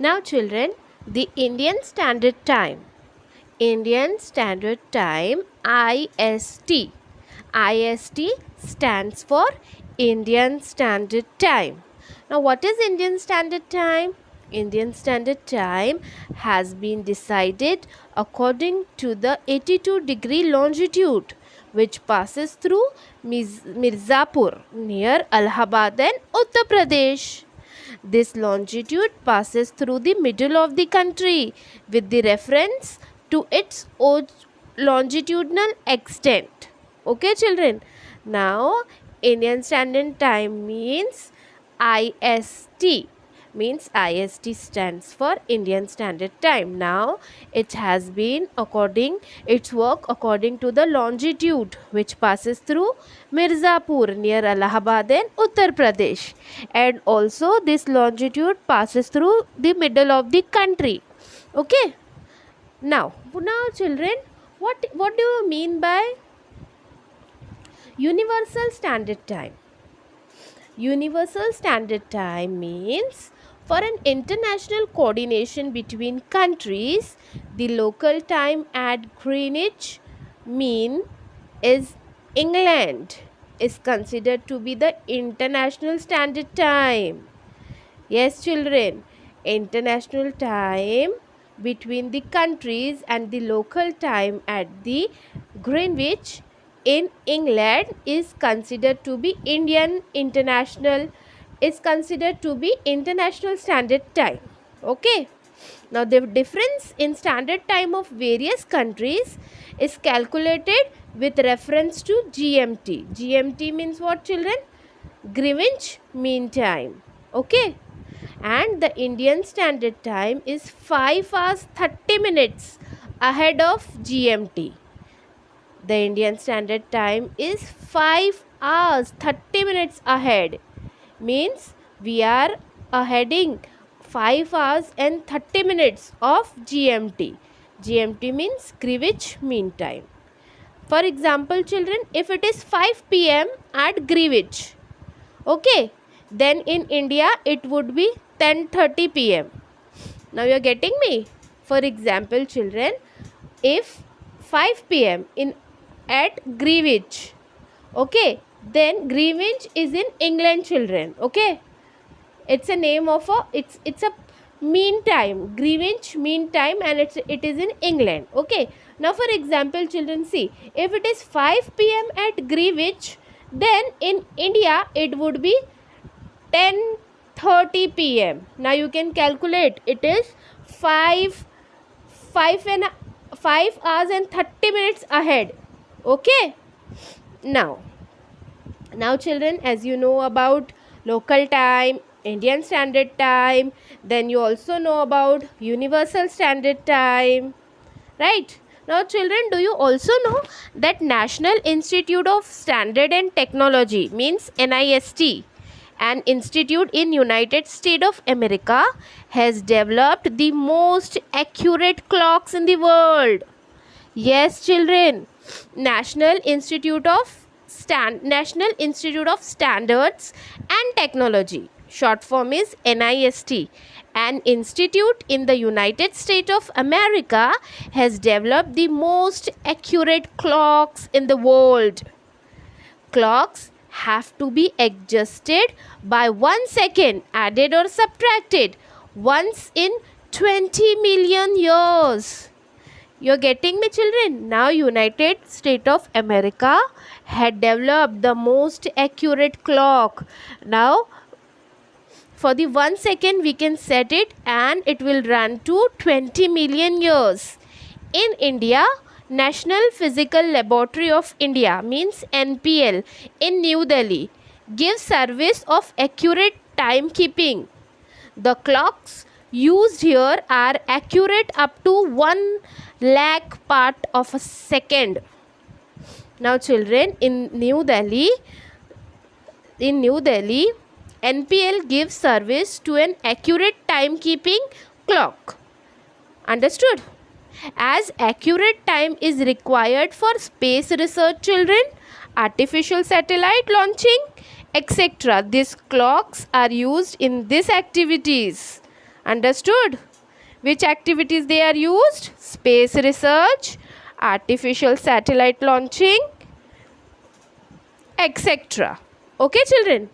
Now children, the Indian Standard Time. Indian Standard Time, IST. IST stands for Indian Standard Time. Now what is Indian Standard Time? Indian Standard Time has been decided according to the 82-degree longitude which passes through Mirzapur near Allahabad and Uttar Pradesh. This longitude passes through the middle of the country with the reference to its longitudinal extent. Okay, children. Now, Indian Standard Time means IST. IST stands for Indian Standard Time. Now it has been its work according to the longitude which passes through Mirzapur near Allahabad in Uttar Pradesh, and also this longitude passes through the middle of the country. Okay. Now children, what do you mean by Universal Standard Time? Universal Standard Time means for an international coordination between countries, the local time at Greenwich Mean is England is considered to be the international standard time. Yes, children, international time between the countries and the local time at the Greenwich in England is considered to be international standard time. Okay. Now the difference in standard time of various countries is calculated with reference to GMT. GMT means what, children? Greenwich Mean Time. Okay. And the Indian Standard Time is 5 hours 30 minutes ahead of GMT. The Indian Standard Time is 5 hours 30 minutes ahead. Means we are aheading 5 hours and 30 minutes of GMT. GMT means Greenwich Mean Time. For example, children, if it is 5 p.m. at Greenwich, okay, then in India it would be 10:30 p.m. Now you are getting me? For example, children, if 5 p.m. at Greenwich, okay, then Greenwich is in England, children. Okay, it's a name of it's a mean time, Greenwich Mean Time, and it is in England. Okay, now for example, children, see, if it is 5 p.m. at Greenwich, then in India it would be 10:30 p.m. Now you can calculate, it is 5 hours and 30 minutes ahead. Okay. Now children, as you know about local time, Indian Standard Time, then you also know about Universal Standard Time, right? Now children, do you also know that National Institute of Standard and Technology means NIST, an institute in United States of America, has developed the most accurate clocks in the world? Yes, children. National Institute of Standards and Technology, short form is NIST, an institute in the United States of America, has developed the most accurate clocks in the world. Clocks have to be adjusted by 1 second, added or subtracted once in 20 million years. You're getting me, children? Now United States of America had developed the most accurate clock. Now for the 1 second we can set it and it will run to 20 million years. In India, National Physical Laboratory of India means NPL in New Delhi gives service of accurate timekeeping. The clocks used here are accurate up to 1 lakh part of a second. Now children, in New Delhi, NPL gives service to an accurate timekeeping clock. Understood? As accurate time is required for space research, children, artificial satellite launching, etc. These clocks are used in these activities. Understood? Which activities they are used? Space research, artificial satellite launching, etc. Okay, children?